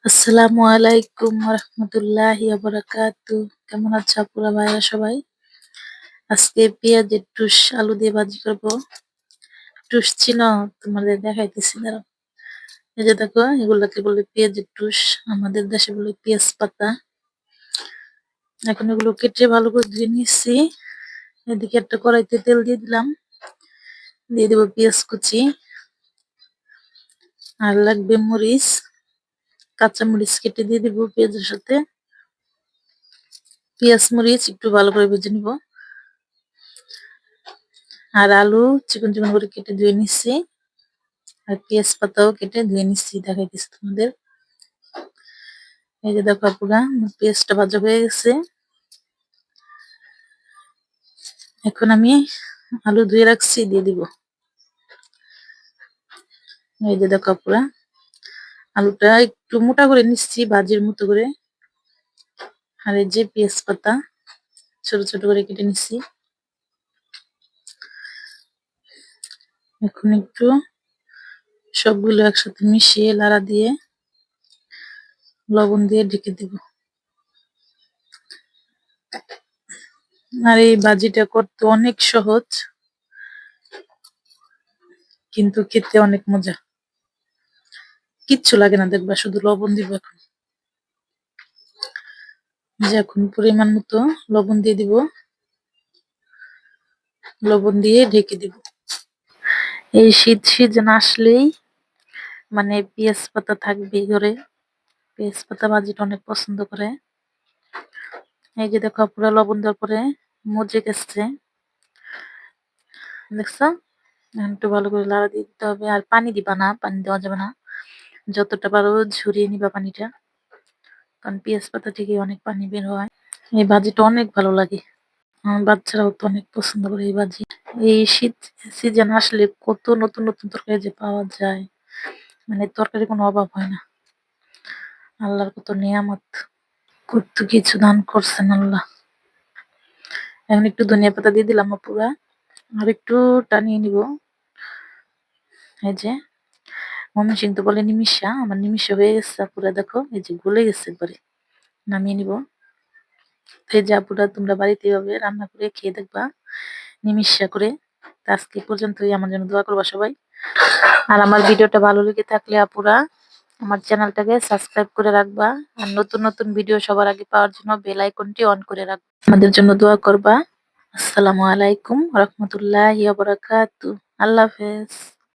আসসালামু আলাইকুম রহমতুল্লাহি বারাকাতু। কেমন আছো আপুরা ভাইয়া সবাই? আজকে পেঁয়াজের টুস আলু দিয়ে ভাজি করবো। টুস চিনো? তোমাদের দেখাইতেছি দাঁড়াও। এই যে দেখো, এগুলাকে বলে পেঁয়াজের টুস, আমাদের দেশে বলে পেঁয়াজ পাতা। এখন এগুলো কেটে ভালো করে ধুয়ে নিচ্ছি। এদিকে একটা কড়াইতে তেল দিয়ে দিলাম, দিয়ে দেবো পেঁয়াজ কুচি, আর লাগবে মরিচ, কাঁচা মরিচ কেটে দিয়ে দিব পেঁয়াজের সাথে। পেঁয়াজ মরিচ একটু ভালো করে ভেজে নিব। আর আলু চিকন চিকন করে কেটে ধুয়ে নিচ্ছি, আর পেঁয়াজ পাতাও কেটে ধুয়ে নিচ্ছি, দেখাইতেছি তোমাদের। এই যে দেখো আপুরা, পেঁয়াজটা ভাজা হয়ে গেছে। এখন আমি আলু ধুয়ে রাখছি দিয়ে দিব। এই যে দেখো আপুরা, আলুটা একটু মোটা করে নিচ্ছি ভাজির মতো করে। আর এই যে পেঁয়াজ পাতা ছোট ছোট করে কেটে নিচ্ছি। এখন একটু সবগুলো একসাথে মিশিয়ে লাড়া দিয়ে লবণ দিয়ে ঢেকে দিব। আর এই ভাজিটা করতে অনেক সহজ, কিন্তু খেতে অনেক মজা। কিচ্ছু লাগে না, দেখবা শুধু লবণ দিব। এখন যে এখন পরিমাণ মতো লবণ দিয়ে দিব, লবণ দিয়ে ঢেকে দিব। এই শীত সিজন আসলেই মানে পেঁয়াজ পাতা থাকবে ঘরে। পেঁয়াজ পাতা ভাজিটা অনেক পছন্দ করে। এই যে দেখো পুরো লবণ দেওয়ার পরে মজে গেছে, দেখছো? এখন একটু ভালো করে লাড়া দিয়ে দিতে হবে। আর পানি দিবা না, পানি দেওয়া যাবে না। যতটা পারো ঝরিয়ে নিবা পানিটা, কারণ পেঁয়াজ পাতা থেকে অনেক পানি বের হয়। এই ভাজিটা অনেক ভালো লাগে, আমার বাচ্চারাও তো অনেক পছন্দ করে এই ভাজি। এই শীত সিজন আসলে কত নতুন নতুন তরকারি যে পাওয়া যায়, মানে তরকারি কোনো অভাব হয় না। আল্লাহর কত নিয়ামত, কত কিছু দান করছেন আল্লাহ। এখন একটু ধনিয়া পাতা দিয়ে দিলাম পুরা, আর একটু টানিয়ে নিব। এই যে ময়মনসিং তো বলে নিমিষা, আমার নিমিষা হয়ে গেছে পুরা, দেখো এই যে গলে গেছে একবারে। নামিয়ে নিব। এই যে আপুরা, তোমরা বাড়িতে এভাবে রান্না করে খেয়ে দেখবা নিমিষা করে। তো আজকে পর্যন্তই, আমার জন্য দোয়া করবা সবাই। আর আমার ভিডিওটা ভালো লেগে থাকলে আপুরা আমার চ্যানেলটাকে সাবস্ক্রাইব করে রাখবা। আর নতুন নতুন ভিডিও সবার আগে পাওয়ার জন্য বেল আইকনটি অন করে রাখবা। আমাদের জন্য দোয়া করবা। আসসালামু আলাইকুম রহমতুল্লাহি ওয়া বারাকাতুহু। আল্লাহ হাফেজ।